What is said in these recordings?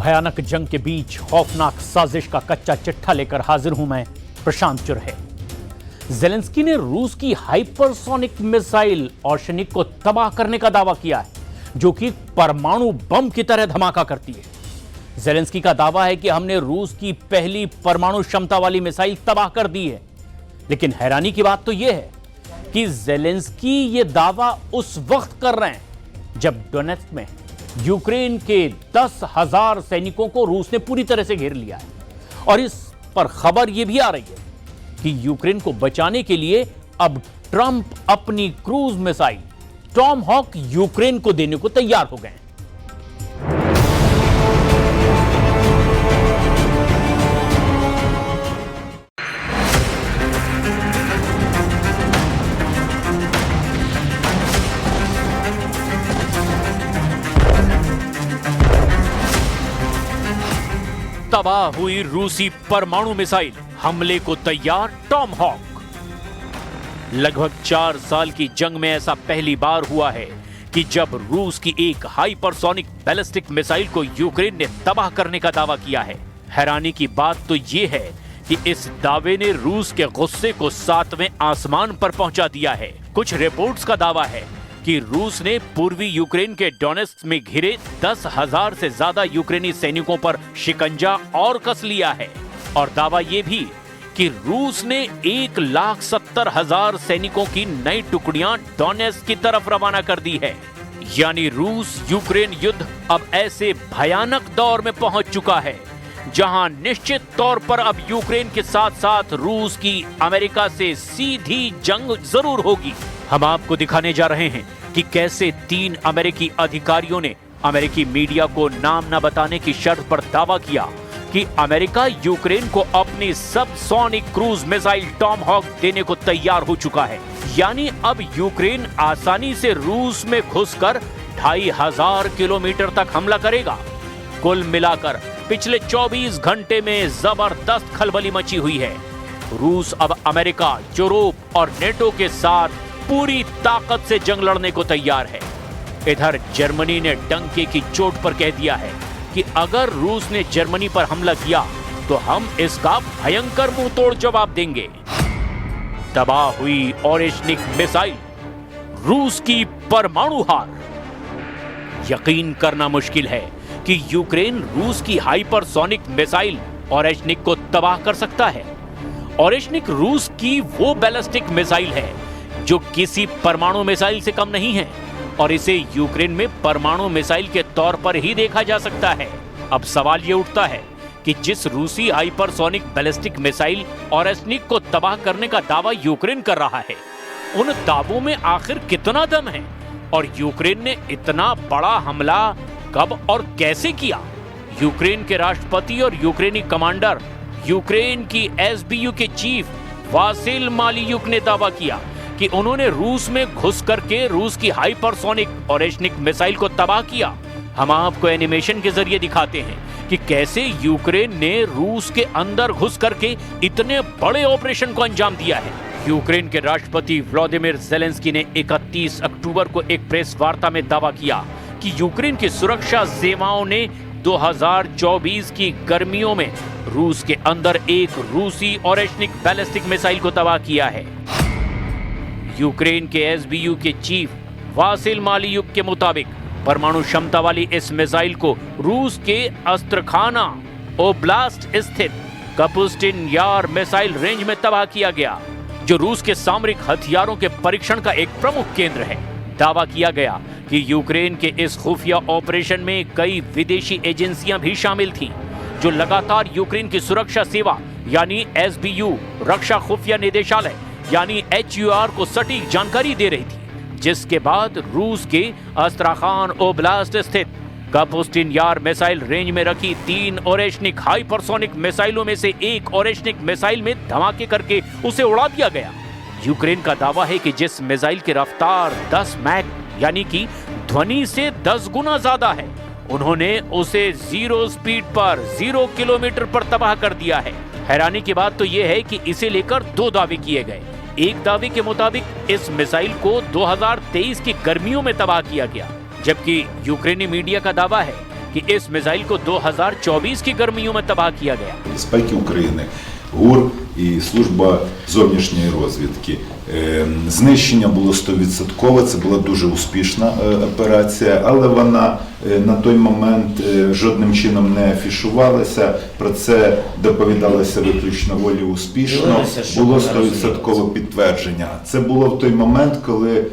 भयानक जंग के बीच खौफनाक साजिश का कच्चा चिट्ठा लेकर हाजिर हूं मैं, प्रशांत चुरहे। ज़ेलेंस्की ने रूस की हाइपरसोनिक मिसाइल ओरेश्निक को तबाह करने का दावा किया है, जो कि परमाणु बम की तरह धमाका करती है। ज़ेलेंस्की का दावा है कि हमने रूस की पहली परमाणु क्षमता वाली मिसाइल तबाह कर दी है। लेकिन हैरानी की बात तो यह है कि ज़ेलेंस्की यह दावा उस वक्त कर रहे हैं जब डोनेत्स्क में यूक्रेन के 10,000 सैनिकों को रूस ने पूरी तरह से घेर लिया है। और इस पर खबर यह भी आ रही है कि यूक्रेन को बचाने के लिए अब ट्रंप अपनी क्रूज मिसाइल टॉमहॉक यूक्रेन को देने को तैयार हो गए हैं। तबाह हुई रूसी परमाणु मिसाइल, हमले को तैयार टॉमहॉक। लगभग 4 साल की जंग में ऐसा पहली बार हुआ है कि जब रूस की एक हाइपरसोनिक बैलिस्टिक मिसाइल को यूक्रेन ने तबाह करने का दावा किया है। हैरानी की बात तो यह है कि इस दावे ने रूस के गुस्से को 7वें आसमान पर पहुंचा दिया है। कुछ रिपोर्ट्स का दावा है कि रूस ने पूर्वी यूक्रेन के डोनेत्स्क में घिरे 10,000 से ज्यादा यूक्रेनी सैनिकों पर शिकंजा और कस लिया है। और दावा यह भी कि रूस ने 1,70,000 सैनिकों की नई टुकड़ियां डोनेत्स्क की तरफ रवाना कर दी है। यानी रूस यूक्रेन युद्ध अब ऐसे भयानक दौर में पहुंच चुका है जहां निश्चित तौर पर अब यूक्रेन के साथ साथ रूस की अमेरिका से सीधी जंग जरूर होगी। हम आपको दिखाने जा रहे हैं कि कैसे 3 अमेरिकी अधिकारियों ने अमेरिकी मीडिया को नाम न बताने की शर्त पर दावा किया कि अमेरिका यूक्रेन को अपनी सबसोनिक क्रूज मिसाइल टॉमहॉक देने को तैयार हो चुका है। यानी अब यूक्रेन आसानी से रूस में घुसकर 2,500 किलोमीटर तक हमला करेगा। कुल मिलाकर पिछले 24 घंटे में जबरदस्त खलबली मची हुई है। रूस अब अमेरिका, यूरोप और नेटो के साथ पूरी ताकत से जंग लड़ने को तैयार है। इधर जर्मनी ने डंके की चोट पर कह दिया है कि अगर रूस ने जर्मनी पर हमला किया तो हम इसका भयंकर मुंहतोड़ जवाब देंगे। तबाह हुई ओरेश्निक मिसाइल, रूस की परमाणु हार। यकीन करना मुश्किल है कि यूक्रेन रूस की हाइपरसोनिक मिसाइल ओरेश्निक को तबाह कर सकता है। ओरेश्निक रूस की वो बैलिस्टिक मिसाइल है जो किसी परमाणु मिसाइल से कम नहीं है और इसे यूक्रेन में परमाणु मिसाइल के तौर पर ही देखा जा सकता है। अब सवाल यह उठता है कि जिस रूसी हाइपरसोनिक बैलिस्टिक मिसाइल ओरेश्निक को तबाह करने का दावा यूक्रेन कर रहा है, उन दावों में आखिर कितना दम है और यूक्रेन ने इतना बड़ा हमला कब और कैसे किया? यूक्रेन के राष्ट्रपति और यूक्रेनी कमांडर, यूक्रेन की एसबीयू के चीफ वासिल मालियुक ने दावा किया कि उन्होंने रूस में घुस करके रूस की हाइपरसोनिक ओरेश्निक मिसाइल को तबाह किया। हम आपको एनिमेशन के जरिए दिखाते हैं कि कैसे यूक्रेन ने रूस के अंदर घुस करके इतने बड़े ऑपरेशन को अंजाम दिया है। यूक्रेन के राष्ट्रपति व्लादिमीर ज़ेलेंस्की ने 31 अक्टूबर को एक प्रेस वार्ता में दावा किया कि यूक्रेन की सुरक्षा सेवाओं ने 2024 की गर्मियों में रूस के अंदर एक रूसी ओरेश्निक बैलिस्टिक मिसाइल को तबाह किया है। यूक्रेन के एसबीयू के चीफ वासिल मालियुक के मुताबिक परमाणु क्षमता वाली इस मिसाइल को रूस के अस्त्रखाना ओब्लास्ट स्थित कपुस्टिन यार मिसाइल रेंज में तबाह किया गया, जो रूस के सामरिक हथियारों के परीक्षण का एक प्रमुख केंद्र है। दावा किया गया कि यूक्रेन के इस खुफिया ऑपरेशन में कई विदेशी एजेंसियां भी शामिल थीं, जो लगातार यूक्रेन की सुरक्षा सेवा यानी एसबीयू, रक्षा खुफिया निदेशालय यानी HUR को सटीक जानकारी दे रही थी। जिसके बाद रूस के अस्त्राखान ओब्लास्ट स्थित कपुस्टिन यार मिसाइल रेंज में रखी 3 ओरेश्निक हाइपरसोनिक मिसाइलों में से एक ओरेश्निक मिसाइल में धमाके करके उसे उड़ा दिया गया। यूक्रेन का दावा है कि जिस मिसाइल की रफ्तार 10 मैक यानी कि ध्वनि से 10 गुना ज्यादा है, उन्होंने उसे 0 स्पीड पर 0 किलोमीटर पर तबाह कर दिया है। हैरानी की बात तो यह है कि इसे लेकर 2 दावे किए गए। एक दावे के मुताबिक इस मिसाइल को 2023 की गर्मियों में तबाह किया गया, जबकि यूक्रेनी मीडिया का दावा है कि इस मिसाइल को 2024 की गर्मियों में तबाह किया गया। Безпеки України, ГУР і служба зовнішньої розвідки. Знищення було 100%, це була дуже успішна операція, але вона на той момент жодним чином не афішувалася, про це доповідалося виключно волі успішно, було 100% підтвердження. Це було в той момент, коли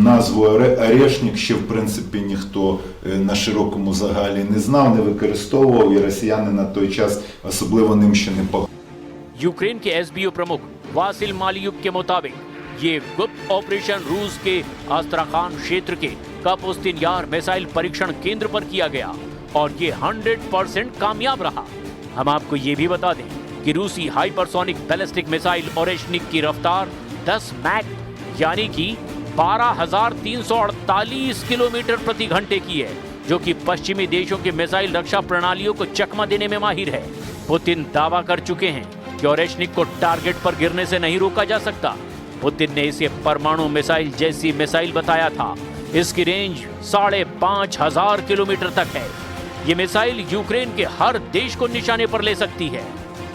назву «Орешник» ще в принципі ніхто на широкому загалі не знав, не використовував, і росіяни на той час особливо ним ще не погрожували. यूक्रेन के एसबीओ प्रमुख वासिल मालियुक के मुताबिक ये गुप्त ऑपरेशन रूस के आस्त्राखान क्षेत्र के कापुस्तिन यार मिसाइल परीक्षण केंद्र पर किया गया और ये 100% कामयाब रहा। हम आपको ये भी बता दें कि रूसी हाइपरसोनिक बैलिस्टिक मिसाइल ओरेशनिक की रफ्तार 10 मैक यानी कि 12,348 किलोमीटर प्रति घंटे की है, जो कि पश्चिमी देशों के मिसाइल रक्षा प्रणालियों को चकमा देने में माहिर है। पुतिन दावा कर चुके हैं कि ओरेशनिक को टारगेट पर गिरने से नहीं रोका जा सकता। पुतिन ने इसे परमाणु मिसाइल जैसी मिसाइल बताया था। इसकी रेंज 5,500 किलोमीटर तक है। ये मिसाइल यूक्रेन के हर देश को निशाने पर ले सकती है।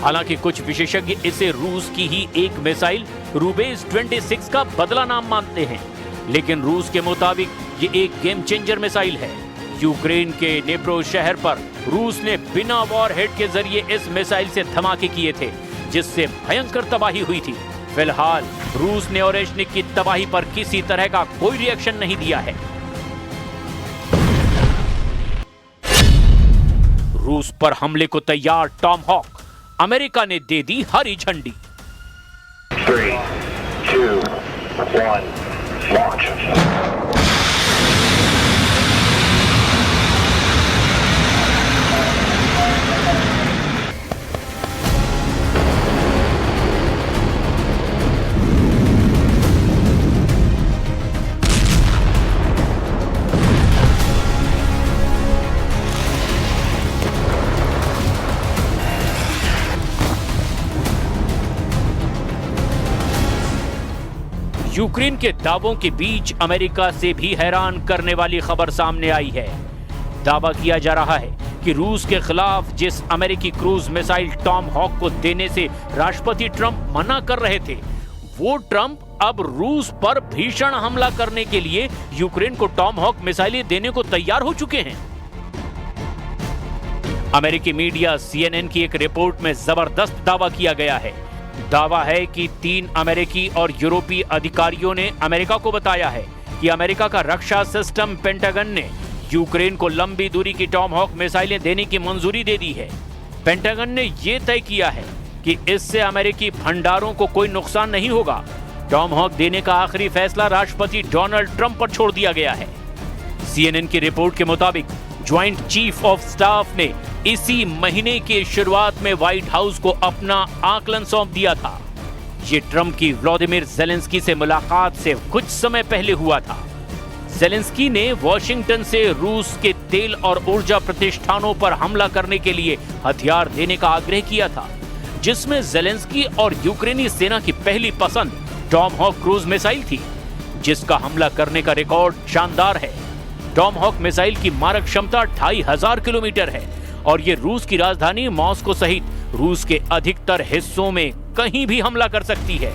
हालांकि कुछ विशेषज्ञ इसे रूस की ही एक मिसाइल रूबेस 26 का बदला नाम मानते हैं, लेकिन रूस के मुताबिक ये एक गेम चेंजर मिसाइल है। यूक्रेन के नेप्रो शहर पर रूस ने बिना वॉरहेड के जरिए इस मिसाइल से धमाके किए थे, जिससे भयंकर तबाही हुई थी। फिलहाल रूस ने ओरेशनिक की तबाही पर किसी तरह का कोई रिएक्शन नहीं दिया है। रूस पर हमले को तैयार टॉम हॉक, अमेरिका ने दे दी हरी झंडी। 3, 2, 1, launch. यूक्रेन के दावों के बीच अमेरिका से भी हैरान करने वाली खबर सामने आई है। दावा किया जा रहा है कि रूस के खिलाफ जिस अमेरिकी क्रूज मिसाइल टॉम हॉक को देने से राष्ट्रपति ट्रंप मना कर रहे थे, वो ट्रंप अब रूस पर भीषण हमला करने के लिए यूक्रेन को टॉम हॉक मिसाइलें देने को तैयार हो चुके हैं। अमेरिकी मीडिया CNN की एक रिपोर्ट में जबरदस्त दावा किया गया है। दावा है कि 3 अमेरिकी और यूरोपीय अधिकारियों ने अमेरिका को बताया है कि अमेरिका का रक्षा सिस्टम पेंटागन ने यूक्रेन को लंबी दूरी की टॉम हॉक मिसाइलें देने की मंजूरी दे दी है। पेंटागन ने यह तय किया है कि इससे अमेरिकी भंडारों को कोई नुकसान नहीं होगा। टॉम हॉक देने का आखिरी फैसला राष्ट्रपति डोनाल्ड ट्रंप पर छोड़ दिया गया है। CNN की रिपोर्ट के मुताबिक ज्वाइंट चीफ ऑफ स्टाफ ने इसी महीने की शुरुआत में व्हाइट हाउस को अपना आकलन सौंप दिया था। ये ट्रंप की व्लादिमीर ज़ेलेंस्की से मुलाकात से कुछ समय पहले हुआ था। ज़ेलेंस्की ने वॉशिंगटन से रूस के तेल और ऊर्जा प्रतिष्ठानों पर हमला करने के लिए हथियार देने का आग्रह किया था, जिसमें ज़ेलेंस्की और यूक्रेनी सेना की पहली पसंद टॉम हॉक क्रूज मिसाइल थी, जिसका हमला करने का रिकॉर्ड शानदार है। टॉम हॉक मिसाइल की मारक क्षमता 2500 किलोमीटर है और ये रूस की राजधानी मॉस्को सहित रूस के अधिकतर हिस्सों में कहीं भी हमला कर सकती है।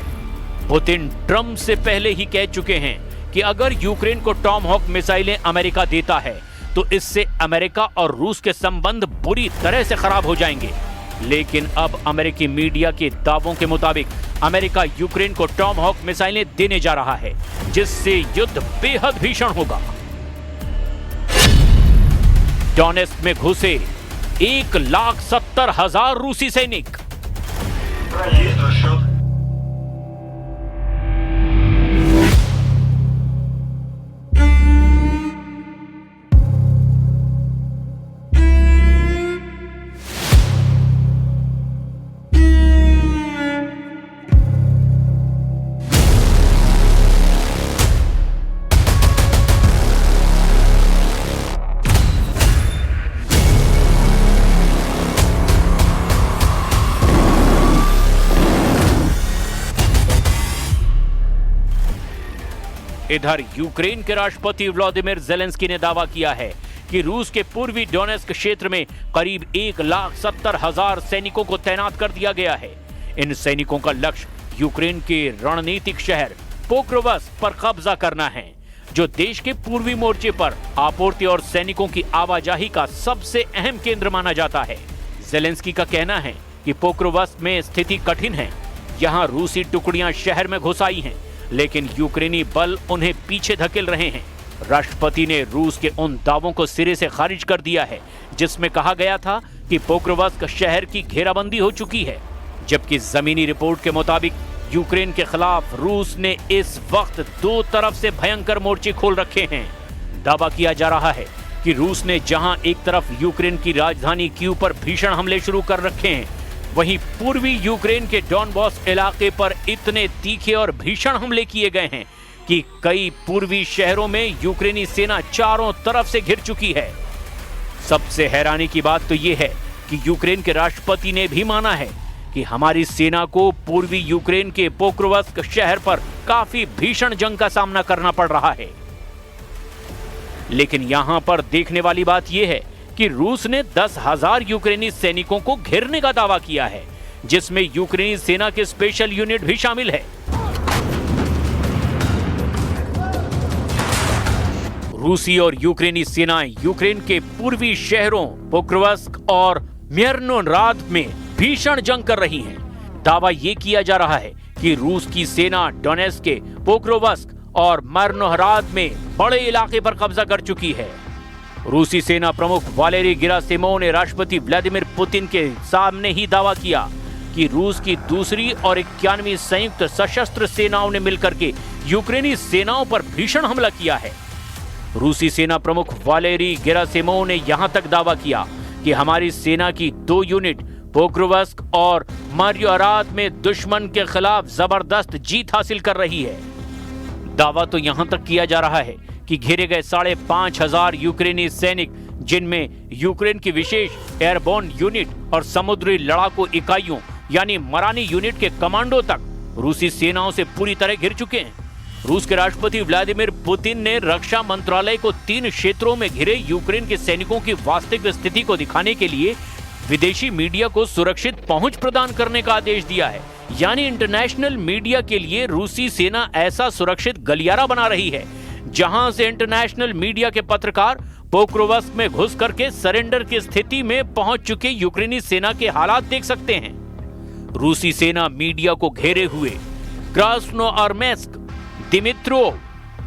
पुतिन ट्रंप से पहले ही कह चुके हैं कि अगर यूक्रेन को टॉम हॉक मिसाइलें अमेरिका देता है तो इससे अमेरिका और रूस के संबंध बुरी तरह से खराब हो जाएंगे। लेकिन अब अमेरिकी मीडिया के दावों के मुताबिक अमेरिका यूक्रेन को टॉम हॉक मिसाइलें देने जा रहा है, जिससे युद्ध बेहद भीषण होगा। डोनेस्क में घुसे 1,70,000 रूसी सैनिक। इधर यूक्रेन के राष्ट्रपति व्लादिमीर ज़ेलेंस्की ने दावा किया है कि रूस के पूर्वी डोनेस्क क्षेत्र में करीब 1,70,000 सैनिकों को तैनात कर दिया गया है। इन सैनिकों का लक्ष्य यूक्रेन के रणनीतिक शहर पोक्रोवस्क पर कब्जा करना है, जो देश के पूर्वी मोर्चे पर आपूर्ति और सैनिकों की आवाजाही का सबसे अहम केंद्र माना जाता है। ज़ेलेंस्की का कहना है कि पोक्रोवस्क में स्थिति कठिन है। यहाँ रूसी टुकड़ियां शहर में घुस आई हैं, लेकिन यूक्रेनी बल उन्हें पीछे धकेल रहे हैं। राष्ट्रपति ने रूस के उन दावों को सिरे से खारिज कर दिया है जिसमें कहा गया था कि पोक्रोवस्क शहर की घेराबंदी हो चुकी है, जबकि जमीनी रिपोर्ट के मुताबिक यूक्रेन के खिलाफ रूस ने इस वक्त दो तरफ से भयंकर मोर्चे खोल रखे हैं। दावा किया जा रहा है कि रूस ने जहां एक तरफ यूक्रेन की राजधानी कीव पर भीषण हमले शुरू कर रखे हैं, वहीं पूर्वी यूक्रेन के डॉनबॉस इलाके पर इतने तीखे और भीषण हमले किए गए हैं कि कई पूर्वी शहरों में यूक्रेनी सेना चारों तरफ से घिर चुकी है। सबसे हैरानी की बात तो यह है कि यूक्रेन के राष्ट्रपति ने भी माना है कि हमारी सेना को पूर्वी यूक्रेन के पोक्रोवस्क शहर पर काफी भीषण जंग का सामना करना पड़ रहा है। लेकिन यहां पर देखने वाली बात यह है कि रूस ने 10,000 यूक्रेनी सैनिकों को घेरने का दावा किया है, जिसमें यूक्रेनी सेना के स्पेशल यूनिट भी शामिल है। रूसी और यूक्रेनी सेनाएं यूक्रेन के पूर्वी शहरों पोक्रोवस्क और मिरनोराद में भीषण जंग कर रही हैं। दावा यह किया जा रहा है कि रूस की सेना डोनेस्क के पोक्रोवस्क और मिरनोराद में बड़े इलाके पर कब्जा कर चुकी है। रूसी सेना प्रमुख वालेरी गेरासिमोव ने राष्ट्रपति व्लादिमीर पुतिन के सामने ही दावा किया कि रूस की दूसरी और 91वीं संयुक्त सशस्त्र सेनाओं ने मिलकर के यूक्रेनी सेनाओं पर भीषण हमला किया है। रूसी सेना प्रमुख वालेरी गेरासिमोव ने यहां तक दावा किया कि हमारी सेना की 2 यूनिट पोक्रोवस्क और मिरनोराद में दुश्मन के खिलाफ जबरदस्त जीत हासिल कर रही है। दावा तो यहां तक किया जा रहा है कि घेरे गए 5,500 यूक्रेनी सैनिक, जिनमें यूक्रेन की विशेष एयरबोर्न यूनिट और समुद्री लड़ाकू इकाइयों यानी मरानी यूनिट के कमांडो तक रूसी सेनाओं से पूरी तरह घिर चुके हैं। रूस के राष्ट्रपति व्लादिमीर पुतिन ने रक्षा मंत्रालय को 3 क्षेत्रों में घिरे यूक्रेन के सैनिकों की वास्तविक स्थिति को दिखाने के लिए विदेशी मीडिया को सुरक्षित पहुंच प्रदान करने का आदेश दिया है। यानी इंटरनेशनल मीडिया के लिए रूसी सेना ऐसा सुरक्षित गलियारा बना रही है जहां से इंटरनेशनल मीडिया के पत्रकार पोक्रोवस्क में घुस करके सरेंडर की स्थिति में पहुंच चुके यूक्रेनी सेना के हालात देख सकते हैं। रूसी सेना मीडिया को घेरे हुए क्रास्नोआर्मेस्क, दिमित्रोव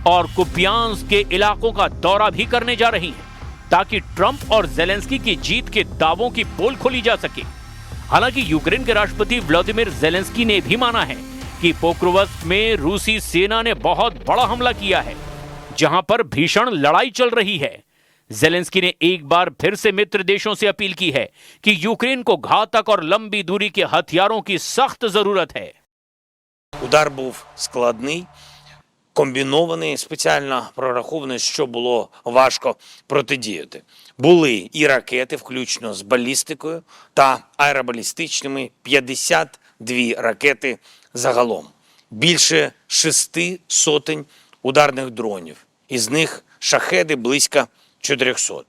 और कुपियांस्क के इलाकों का दौरा भी करने जा रही है, ताकि ट्रंप और ज़ेलेंस्की की जीत के दावों की पोल खोली जा सके। हालांकि यूक्रेन के राष्ट्रपति व्लादिमीर ज़ेलेंस्की ने भी माना है कि पोक्रोवस्क में रूसी सेना ने बहुत बड़ा हमला किया है, जहां पर भीषण लड़ाई चल रही है। ज़ेलेंस्की ने एक बार फिर से मित्र देशों से अपील की है कि यूक्रेन को घातक और लंबी दूरी के हथियारों की सख्त जरूरत है। Удар був складний, комбінований, спеціально прорахований, що було важко протидіяти. Були і ракети, включно з балістикою та аеробалістичними, 52 ракети загалом. Більше 600 ударних дронів, із них шахеди близько 400.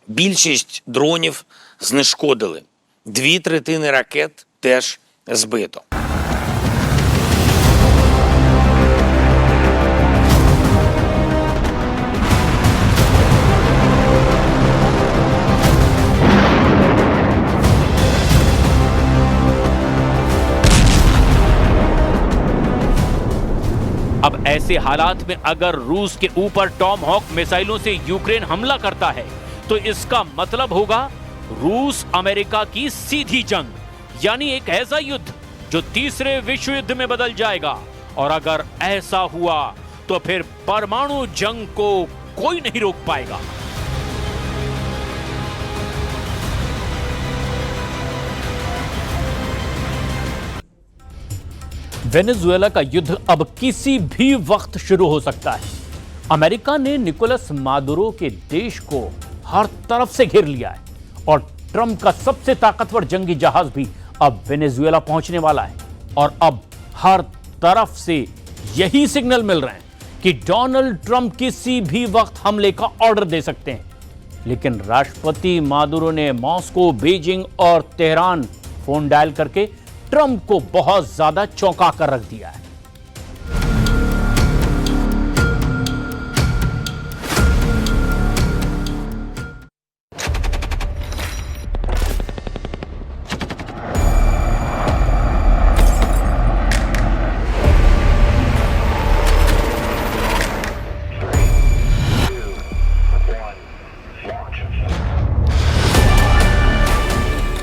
Більшість дронів знешкодили, 2/3 ракет теж збито. अब ऐसे हालात में अगर रूस के ऊपर टॉम हॉक मिसाइलों से यूक्रेन हमला करता है तो इसका मतलब होगा रूस अमेरिका की सीधी जंग, यानी एक ऐसा युद्ध जो तीसरे विश्व युद्ध में बदल जाएगा। और अगर ऐसा हुआ तो फिर परमाणु जंग को कोई नहीं रोक पाएगा। वेनेजुएला का युद्ध अब किसी भी वक्त शुरू हो सकता है। अमेरिका ने निकोलस मादुरो के देश को हर तरफ से घेर लिया है और ट्रंप का सबसे ताकतवर जंगी जहाज भी अब वेनेजुएला पहुंचने वाला है। और अब हर तरफ से यही सिग्नल मिल रहे हैं कि डोनाल्ड ट्रंप किसी भी वक्त हमले का ऑर्डर दे सकते हैं। लेकिन राष्ट्रपति मादुरो ने मॉस्को, बीजिंग और तेहरान फोन डायल करके ट्रंप को बहुत ज्यादा चौंका कर रख दिया है।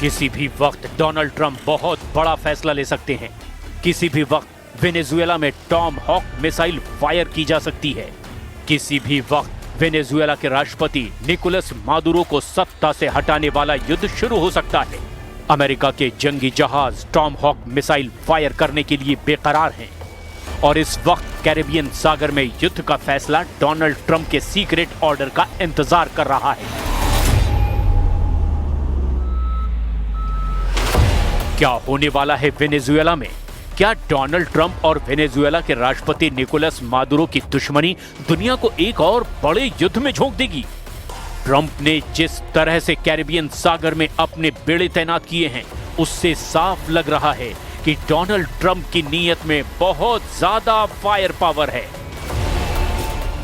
किसी भी वक्त डोनाल्ड ट्रंप बहुत बड़ा फैसला ले सकते हैं। किसी भी वक्त वेनेजुएला में टॉम हॉक मिसाइल फायर की जा सकती है। किसी भी वक्त वेनेजुएला के राष्ट्रपति निकोलस मादुरो को सत्ता से हटाने वाला युद्ध शुरू हो सकता है। अमेरिका के जंगी जहाज टॉम हॉक मिसाइल फायर करने के लिए बेकरार हैं और इस वक्त कैरिबियन सागर में युद्ध का फैसला डोनाल्ड ट्रंप के सीक्रेट ऑर्डर का इंतजार कर रहा है। क्या होने वाला है वेनेजुएला में? क्या डोनाल्ड ट्रंप और वेनेजुएला के राष्ट्रपति निकोलस मादुरो की दुश्मनी दुनिया को एक और बड़े युद्ध में झोंक देगी? ट्रंप ने जिस तरह से कैरिबियन सागर में अपने बेड़े तैनात किए हैं, उससे साफ लग रहा है कि डोनाल्ड ट्रंप की नीयत में बहुत ज्यादा फायर पावर है।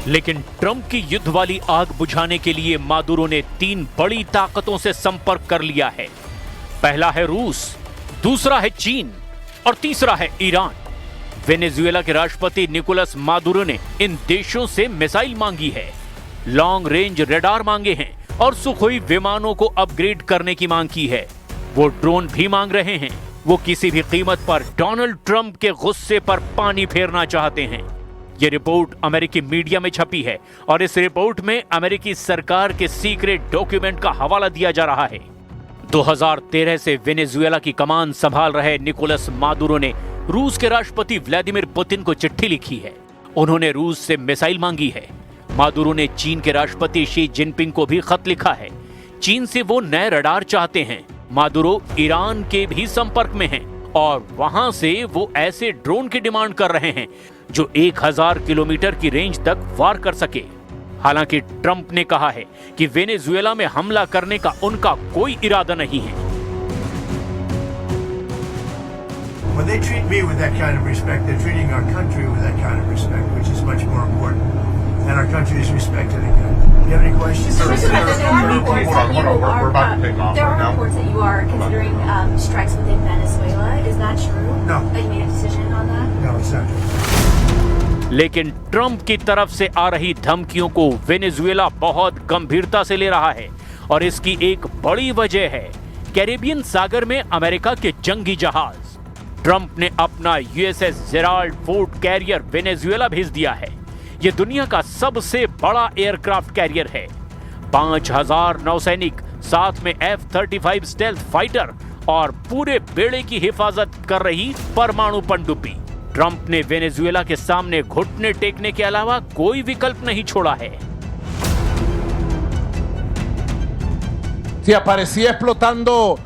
लेकिन ट्रंप की युद्ध वाली आग बुझाने के लिए मादुरो ने 3 बड़ी ताकतों से संपर्क कर लिया है। पहला है रूस, दूसरा है चीन और तीसरा है ईरान। वेनेजुएला के राष्ट्रपति निकोलस मादुरो ने इन देशों से मिसाइल मांगी है, लॉन्ग रेंज रडार मांगे हैं और सुखोई विमानों को अपग्रेड करने की मांग की है। वो ड्रोन भी मांग रहे हैं। वो किसी भी कीमत पर डोनाल्ड ट्रंप के गुस्से पर पानी फेरना चाहते हैं। ये रिपोर्ट अमेरिकी मीडिया में छपी है और इस रिपोर्ट में अमेरिकी सरकार के सीक्रेट डॉक्यूमेंट का हवाला दिया जा रहा है। 2013 से वेनेजुएला की कमान संभाल रहे निकोलस मादुरो ने रूस के राष्ट्रपति व्लादिमीर पुतिन को चिट्ठी लिखी है। उन्होंने रूस से मिसाइल मांगी है। मादुरो ने चीन के राष्ट्रपति शी जिनपिंग को भी खत लिखा है। चीन से वो नए रडार चाहते हैं। मादुरो ईरान के भी संपर्क में हैं और वहां से वो ऐसे ड्रोन की डिमांड कर रहे हैं जो 1000 किलोमीटर की रेंज तक वार कर सके। हालांकि ट्रंप ने कहा है कि वेनेजुएला में हमला करने का उनका कोई इरादा नहीं है। When they treat me with that kind of respect, they're treating our country with that kind of respect, which is much more important. And our country is respected again. Do you have any questions? Mr. President, there are reports that you are considering strikes within Venezuela. Is that true? No. That you made a decision on that? No, it's not true. लेकिन Trump की तरफ से आ रही धमकियों को Venezuela बहुत गंभीरता से ले रहा है और इसकी एक बड़ी वजह है कैरिबियन सागर में अमेरिका के जंगी जहाज। ट्रंप ने अपना USS Gerald Ford carrier Venezuela भेज दिया है। यह दुनिया का सबसे बड़ा एयरक्राफ्ट कैरियर है। 5000 नौसैनिक, साथ में F-35 स्टेल्थ फाइटर और पूरे बेड़े की हिफाजत कर रही परमाणु पनडुब्बी। ट्रंप ने वेनेजुएला के सामने घुटने टेकने के अलावा कोई विकल्प नहीं छोड़ा है। Si aparecía explotando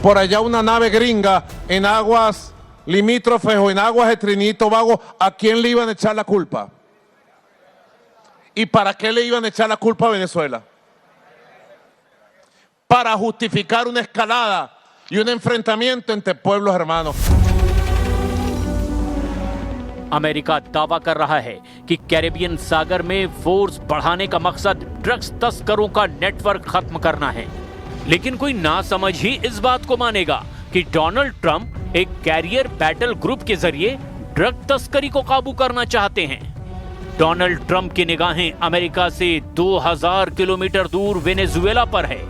por allá una nave gringa en aguas limítrofes o en aguas de Trinidad y Tobago, ¿a quién le iban a echar la culpa? ¿Y para qué le iban a echar la culpa a Venezuela? Para justificar una escalada y un enfrentamiento entre pueblos hermanos. America दावा कर रहा है कि Caribbean सागर में force बढ़ाने का मकसद drugs तस्करों का नेटवर्क खत्म करना है। लेकिन कोई नासमझ ही इस बात को मानेगा कि डोनाल्ड ट्रंप एक कैरियर बैटल ग्रुप के जरिए ड्रग तस्करी को काबू करना चाहते हैं। डोनाल्ड ट्रंप की निगाहें अमेरिका से 2000 किलोमीटर दूर वेनेजुएला पर है।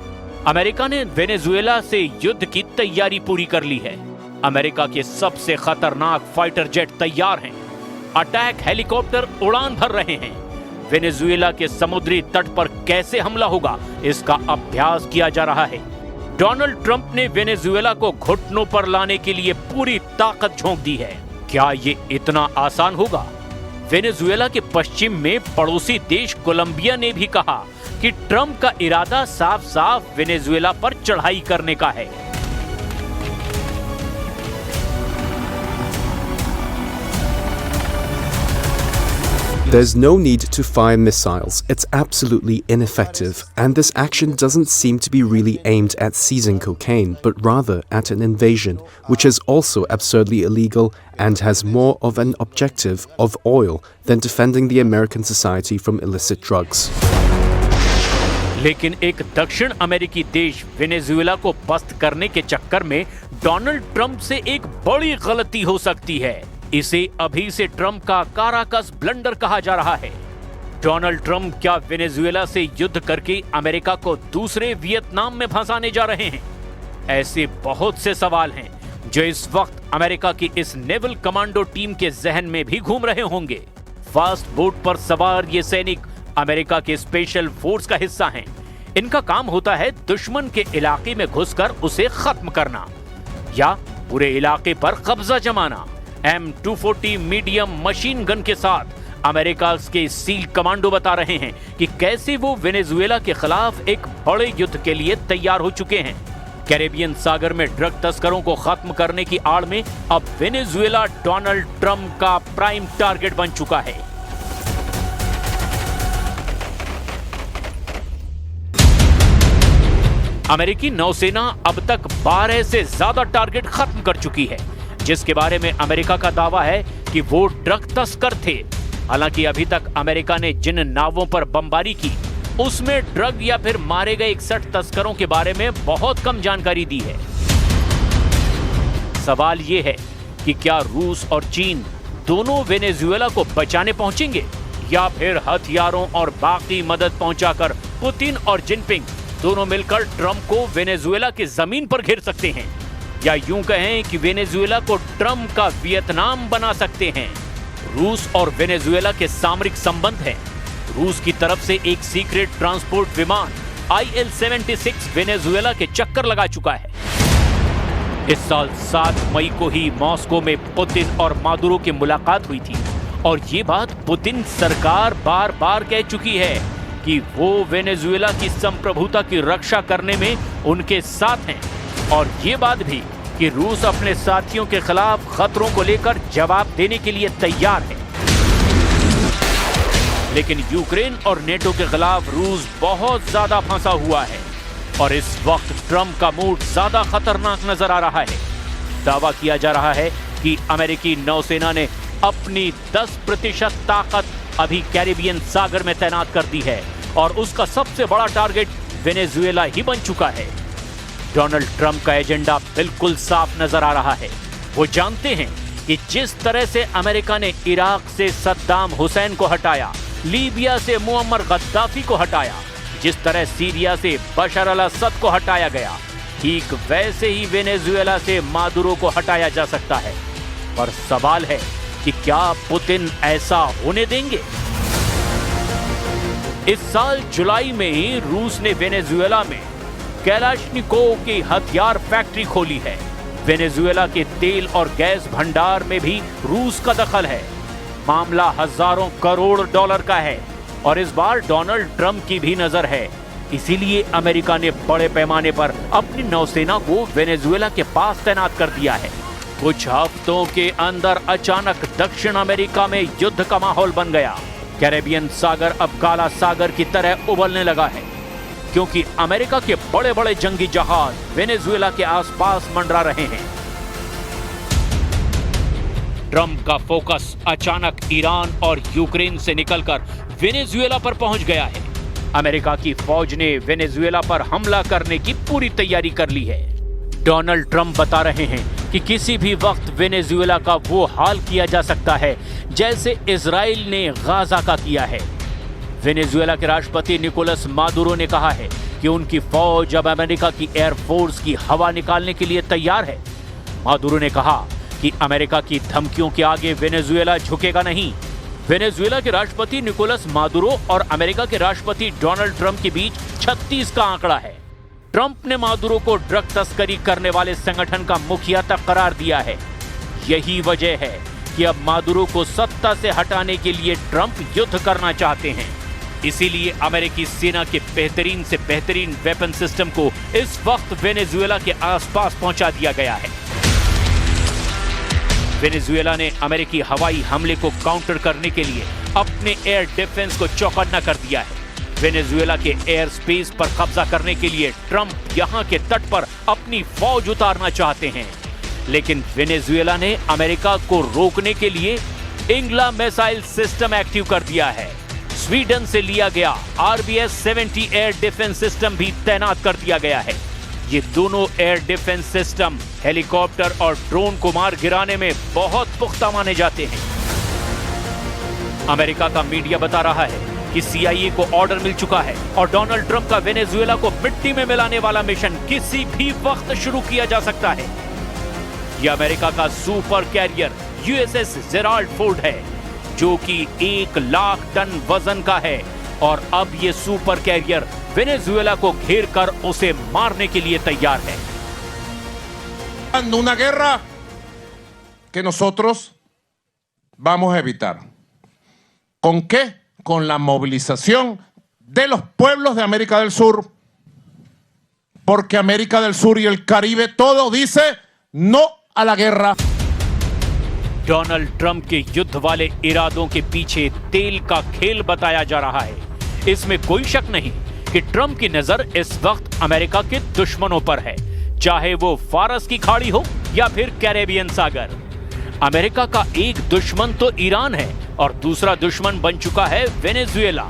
अमेरिका ने वेनेजुएला से युद्ध की तैयारी पूरी कर ली है। अमेरिका के सबसे खतरनाक फाइटर जेट तैयार हैं। अटैक हेलीकॉप्टर उड़ान भर रहे हैं। वेनेजुएला के समुद्री तट पर कैसे हमला होगा, इसका अभ्यास किया जा रहा है। डोनाल्ड ट्रंप ने वेनेजुएला को घुटनों पर लाने के लिए पूरी ताकत झोंक दी है। क्या ये इतना आसान होगा? वेनेजुएला के पश्चिम में पड़ोसी देश कोलंबिया ने भी कहा कि ट्रंप का इरादा साफ साफ वेनेजुएला पर चढ़ाई करने का है। There's no need to fire missiles. It's absolutely ineffective. And this action doesn't seem to be really aimed at seizing cocaine, but rather at an invasion, which is also absurdly illegal and has more of an objective of oil than defending the American society from illicit drugs. लेकिन एक दक्षिण अमेरिकी देश Venezuela को पस्त करने के चक्कर में डोनाल्ड ट्रंप से एक बड़ी गलती हो सकती है। इसे अभी से ट्रंप का काराकस ब्लंडर कहा जा रहा है। डोनाल्ड ट्रंप क्या वेनेजुएला से युद्ध करके अमेरिका को दूसरे वियतनाम में फंसाने जा रहे हैं? ऐसे बहुत से सवाल हैं जो इस वक्त अमेरिका की इस नेवल कमांडो टीम के जहन में भी घूम रहे होंगे। फास्ट बोट पर सवार ये सैनिक अमेरिका के स्पेशल फोर्स का हिस्सा हैं। इनका काम होता है दुश्मन के इलाके में घुसकर उसे खत्म करना या पूरे इलाके पर कब्जा जमाना। M240 मीडियम मशीन गन के साथ अमेरिका के सील कमांडो बता रहे हैं कि कैसे वो वेनेजुएला के खिलाफ एक बड़े युद्ध के लिए तैयार हो चुके हैं। कैरेबियन सागर में ड्रग तस्करों को खत्म करने की आड़ में अब वेनेजुएला डोनाल्ड ट्रंप का प्राइम टारगेट बन चुका है। अमेरिकी नौसेना अब तक 12 से ज्यादा टारगेट खत्म कर चुकी है, जिसके बारे में अमेरिका का दावा है कि वो ड्रग तस्कर थे। हालांकि अभी तक अमेरिका ने जिन नावों पर बमबारी की उसमें ड्रग या फिर मारे गए 61 तस्करों के बारे में बहुत कम जानकारी दी है। सवाल यह है कि क्या रूस और चीन दोनों वेनेजुएला को बचाने पहुंचेंगे या फिर हथियारों और बाकी मदद पहुंचाकर पुतिन और जिनपिंग दोनों मिलकर ट्रंप को वेनेजुएला की जमीन पर घेर सकते हैं, या यूं कहें कि वेनेजुएला को ट्रंप का वियतनाम बना सकते हैं। रूस और वेनेजुएला के सामरिक संबंध हैं। रूस की तरफ से एक सीक्रेट ट्रांसपोर्ट विमान IL-76 वेनेजुएला के चक्कर लगा चुका है। इस साल 7 मई को ही मॉस्को में पुतिन और मादुरो की मुलाकात हुई थी और ये बात पुतिन सरकार बार बार कह चुकी है कि वो वेनेजुएला की संप्रभुता की रक्षा करने में उनके साथ हैं, और ये बात भी कि रूस अपने साथियों के खिलाफ खतरों को लेकर जवाब देने के लिए तैयार है। लेकिन यूक्रेन और नेटो के खिलाफ रूस बहुत ज्यादा फंसा हुआ है और इस वक्त ट्रंप का मूड ज्यादा खतरनाक नजर आ रहा है। दावा किया जा रहा है कि अमेरिकी नौसेना ने अपनी 10% ताकत अभी कैरिबियन सागर में तैनात कर दी है और उसका सबसे बड़ा टारगेट वेनेजुएला ही बन चुका है। डोनाल्ड ट्रंप का एजेंडा बिल्कुल साफ नजर आ रहा है। वो जानते हैं कि जिस तरह से अमेरिका ने इराक से सद्दाम हुसैन को हटाया, लीबिया से मुअम्मर गद्दाफी को हटाया, जिस तरह सीरिया से बशर अल असद को हटाया गया, ठीक वैसे ही वेनेजुएला से मादुरो को हटाया जा सकता है। पर सवाल है कि क्या पुतिन ऐसा होने देंगे? इस साल जुलाई में ही रूस ने वेनेजुएला में कैलाशनिकोव की हथियार फैक्ट्री खोली है। वेनेजुएला के तेल और गैस भंडार में भी रूस का दखल है। मामला हजारों करोड़ डॉलर का है और इस बार डोनाल्ड ट्रंप की भी नजर है। इसीलिए अमेरिका ने बड़े पैमाने पर अपनी नौसेना को वेनेजुएला के पास तैनात कर दिया है। कुछ हफ्तों के अंदर अचानक दक्षिण अमेरिका में युद्ध का माहौल बन गया। कैरेबियन सागर अब काला सागर की तरह उबलने लगा है, क्योंकि अमेरिका के बड़े बड़े जंगी जहाज वेनेजुएला के आसपास मंडरा रहे हैं। ट्रंप का फोकस अचानक ईरान और यूक्रेन से निकलकर वेनेजुएला पर पहुंच गया है। अमेरिका की फौज ने वेनेजुएला पर हमला करने की पूरी तैयारी कर ली है। डोनाल्ड ट्रंप बता रहे हैं कि किसी भी वक्त वेनेजुएला का वो हाल किया जा सकता है जैसे इजराइल ने गाजा का किया है। वेनेजुएला के राष्ट्रपति निकोलस मादुरो ने कहा है कि उनकी फौज अब अमेरिका की एयरफोर्स की हवा निकालने के लिए तैयार है। मादुरो ने कहा कि अमेरिका की धमकियों के आगे वेनेजुएला झुकेगा नहीं। वेनेजुएला के राष्ट्रपति निकोलस मादुरो और अमेरिका के राष्ट्रपति डोनाल्ड ट्रंप के बीच 36 का आंकड़ा है। ट्रंप ने मादुरो को ड्रग तस्करी करने वाले संगठन का मुखिया तक करार दिया है। यही वजह है कि अब मादुरो को सत्ता से हटाने के लिए ट्रंप युद्ध करना चाहते हैं। इसीलिए अमेरिकी सेना के बेहतरीन से बेहतरीन वेपन सिस्टम को इस वक्त वेनेजुएला के आसपास पहुंचा दिया गया है। वेनेजुएला ने अमेरिकी हवाई हमले को काउंटर करने के लिए अपने एयर डिफेंस को चौकन्ना कर दिया है। वेनेजुएला के एयर स्पेस पर कब्जा करने के लिए ट्रंप यहां के तट पर अपनी फौज उतारना चाहते हैं, लेकिन वेनेजुएला ने अमेरिका को रोकने के लिए इंग्ला मिसाइल सिस्टम एक्टिव कर दिया है। स्वीडन से लिया गया RBS-70 एयर डिफेंस सिस्टम भी तैनात कर दिया गया है। ये दोनों एयर डिफेंस सिस्टम हेलीकॉप्टर और ड्रोन को मार गिराने में बहुत पुख्ता माने जाते हैं। अमेरिका का मीडिया बता रहा है कि CIA को ऑर्डर मिल चुका है और डोनाल्ड ट्रंप का वेनेजुएला को मिट्टी में मिलाने वाला मिशन किसी भी वक्त शुरू किया जा सकता है। यह अमेरिका का super carrier USS Gerald Ford है, जो कि 1 लाख टन वजन का है, और अब यह सुपर कैरियर वेनेजुएला को घेर कर उसे मारने के लिए तैयार है। Una guerra que nosotros vamos a evitar. ¿Con qué? Con la movilización de los pueblos de América del Sur. Porque América del Sur y el Caribe todo dice no a la guerra. Donald Trump के युद्ध वाले इरादों के पीछे तेल का खेल बताया जा रहा है। इसमें कोई शक नहीं कि ट्रंप की नजर इस वक्त अमेरिका के दुश्मनों पर है, चाहे वो फारस की खाड़ी हो या फिर कैरेबियन सागर। अमेरिका का एक दुश्मन तो ईरान है और दूसरा दुश्मन बन चुका है वेनेजुएला,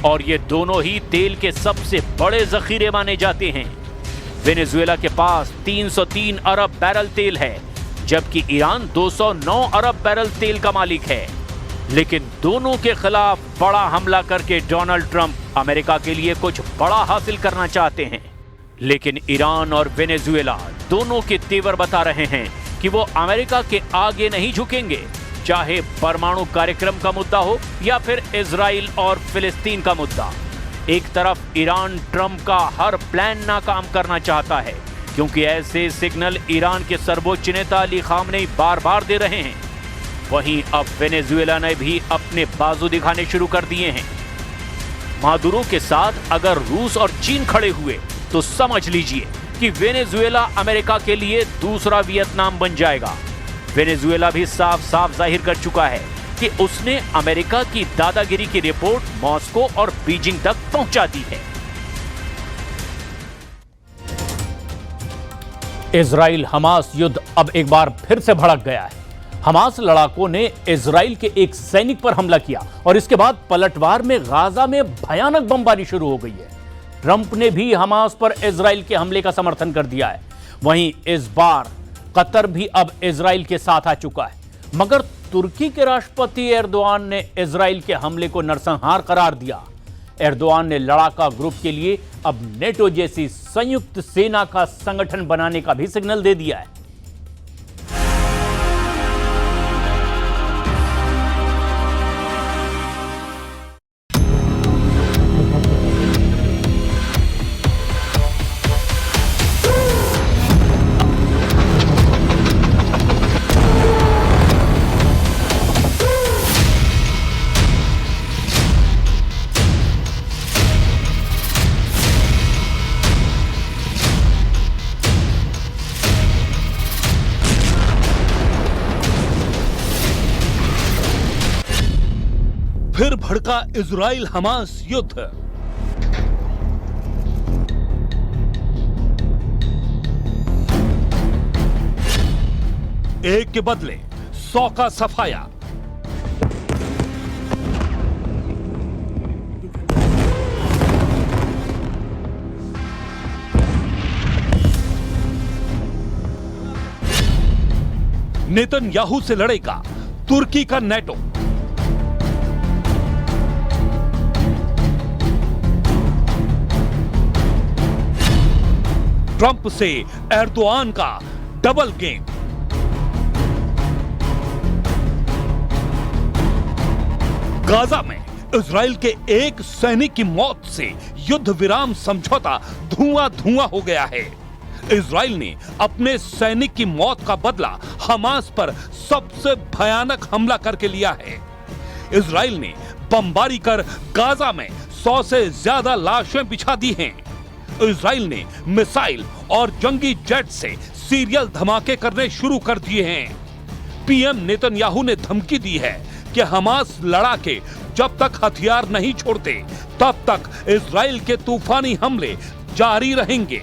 और ये दोनों ही तेल के सबसे बड़े जखीरे माने जाते हैं। वेनेजुएला के पास 303 अरब बैरल तेल है, जबकि ईरान 209 अरब बैरल तेल का मालिक है। लेकिन दोनों के खिलाफ बड़ा हमला करके डोनाल्ड ट्रंप अमेरिका के लिए कुछ बड़ा हासिल करना चाहते हैं। लेकिन ईरान और वेनेजुएला दोनों के तेवर बता रहे हैं कि वो अमेरिका के आगे नहीं झुकेंगे, चाहे परमाणु कार्यक्रम का मुद्दा हो या फिर इजराइल और फिलिस्तीन का मुद्दा। एक तरफ ईरान ट्रंप का हर प्लान नाकाम करना चाहता है, क्योंकि ऐसे सिग्नल ईरान के सर्वोच्च नेता अली खामनेई बार बार दे रहे हैं। वहीं अब वेनेजुएला ने भी अपने बाजू दिखाने शुरू कर दिए हैं। मादुरो के साथ अगर रूस और चीन खड़े हुए तो समझ लीजिए कि वेनेजुएला अमेरिका के लिए दूसरा वियतनाम बन जाएगा। वेनेजुएला भी साफ साफ जाहिर कर चुका है कि उसने अमेरिका की दादागिरी की रिपोर्ट मॉस्को और बीजिंग तक पहुंचा दी है। इजराइल हमास युद्ध अब एक बार फिर से भड़क गया है। हमास लड़ाकों ने इजराइल के एक सैनिक पर हमला किया और इसके बाद पलटवार में गाजा में भयानक बमबारी शुरू हो गई है। ट्रंप ने भी हमास पर इजराइल के हमले का समर्थन कर दिया है। वहीं इस बार कतर भी अब इजराइल के साथ आ चुका है, मगर तुर्की के राष्ट्रपति एर्दोआन ने इजराइल के हमले को नरसंहार करार दिया। एर्दोआन ने लड़ाका ग्रुप के लिए अब नेटो जैसी संयुक्त सेना का संगठन बनाने का भी सिग्नल दे दिया है। फिर भड़का इजराइल हमास युद्ध। एक के बदले 100 का सफाया। नेतन्याहू से लड़ेगा तुर्की का नेटो। ट्रंप से एर्दोआन का डबल गेम। गाजा में इजराइल के एक सैनिक की मौत से युद्ध विराम समझौता धुआं धुआं हो गया है। इजराइल ने अपने सैनिक की मौत का बदला हमास पर सबसे भयानक हमला करके लिया है। इजराइल ने बमबारी कर गाजा में 100 से ज्यादा लाशें बिछा दी हैं। इजराइल ने मिसाइल और जंगी जेट से सीरियल धमाके करने शुरू कर दिए हैं। पीएम नेतन्याहू ने धमकी दी है कि हमास लड़ा के जब तक हथियार नहीं छोड़ते तब तक इजराइल के तूफानी हमले जारी रहेंगे।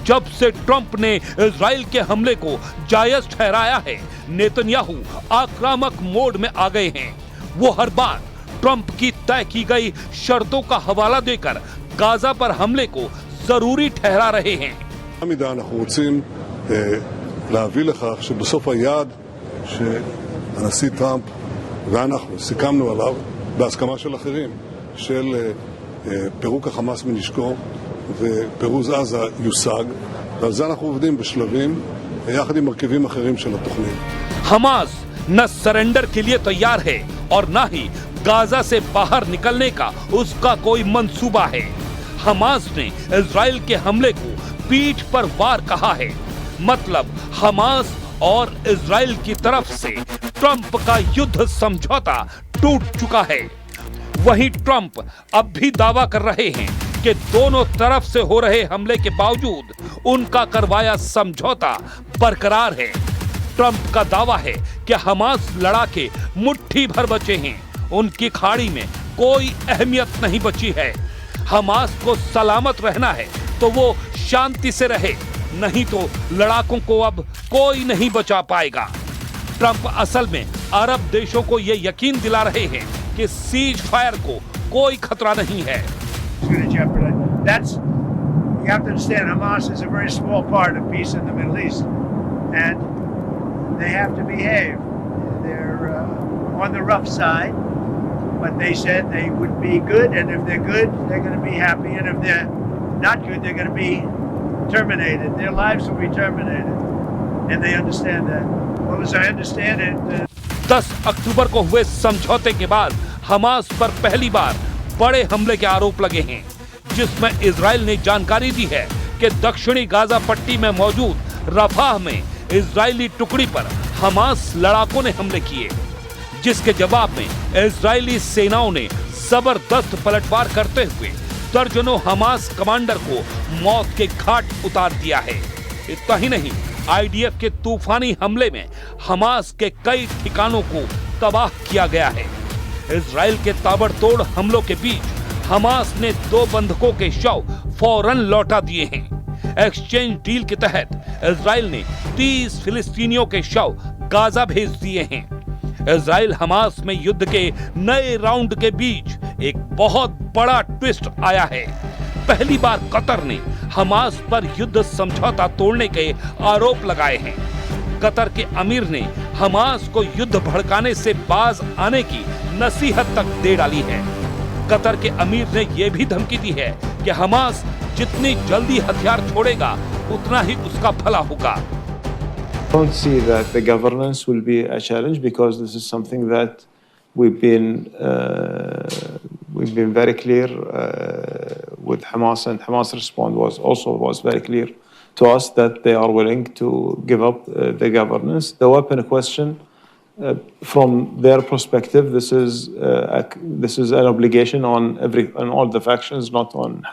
जब से ट्रंप ने इजराइल के हमले को जायज ठहराया है, नेतन्याहू आक्रामक मोड में आ गए हैं। वो हर बार ट्रंप की तय की गई शर्तों का हवाला देकर गाजा पर हमले को जरूरी ठहरा रहे हैं। במידה אנחנו רוצים להביא לכך שבסוף היעד שהנשיא טראמפ ואנחנו סיכמנו עליו בהסכמה של אחרים, של פירוק החמאס מנשקו ופירוז עזה יושג, ועל זה אנחנו עובדים בשלבים יחד עם מרכיבים אחרים של התוכנית. हमास न सरेंडर के लिए तैयार है और न ही गाजा से बाहर निकलने का उसका कोई मंसूबा है। हमास ने इजराइल के हमले को पीठ पर वार कहा है। मतलब हमास और इजराइल की तरफ से ट्रंप का युद्ध समझौता टूट चुका है। वहीं ट्रंप अब भी दावा कर रहे हैं कि दोनों तरफ से हो रहे हमले के बावजूद उनका करवाया समझौता बरकरार है। ट्रंप का दावा है कि हमास लड़ाके मुट्ठी भर बचे हैं, उनकी खाड़ी में कोई अहमियत नहीं बची है। हमास को सलामत रहना है तो वो शांति से रहे, नहीं तो लड़ाकों को अब कोई नहीं बचा पाएगा। ट्रंप असल में अरब देशों को ये यकीन दिला रहे हैं कि सीज फायर को कोई खतरा नहीं है। You have to understand, Hamas is a very small part of peace in the Middle East, and they have to behave. They're on the rough side, but they said they would be good, and if they're good, they're going to be happy, and if they're not good, they're going to be terminated. Their lives will be terminated, and they understand that. Well, as I understand it, 10 अक्टूबर को हुए समझौते के बाद Hamas पर पहली बार बड़े हमले के आरोप लगे हैं, जिसमें इजराइल ने जानकारी दी है कि दक्षिणी गाजा पट्टी में मौजूद रफाह में इजरायली टुकड़ी पर हमास लड़ाकों ने हमले किए, जिसके जवाब में इजरायली सेनाओं ने जबरदस्त पलटवार करते हुए दर्जनों हमास कमांडर को मौत के घाट उतार दिया है। इतना ही नहीं, आईडीएफ के तूफानी हमले में हमास के कई ठिकानों को तबाह किया गया है। इजराइल के ताबड़तोड़ हमलों के बीच हमास ने 2 बंधकों के शव फौरन लौटा दिए हैं। एक्सचेंज डील के तहत इजराइल ने 30 फिलिस्तीनियों के शव गाजा भेज दिए हैं। इजराइल हमास में युद्ध के नए राउंड के बीच एक बहुत बड़ा ट्विस्ट आया है। पहली बार कतर ने हमास पर युद्ध समझौता तोड़ने के आरोप लगाए हैं। कतर के अमीर ने हमास को युद्ध भड़काने से बाज आने की नसीहत तक दे डाली है। कतर के अमीर ने यह भी धमकी दी है कि हमास जितनी जल्दी हथियार छोड़ेगा उतना ही उसका भला होगा। I don't see that the governance will be a challenge because this is something that we've been very clear with Hamas, and Hamas response was very clear to us that they are willing to give up the governance. The weapon question, from their perspective, this is an obligation on all the factions, not on Hamas.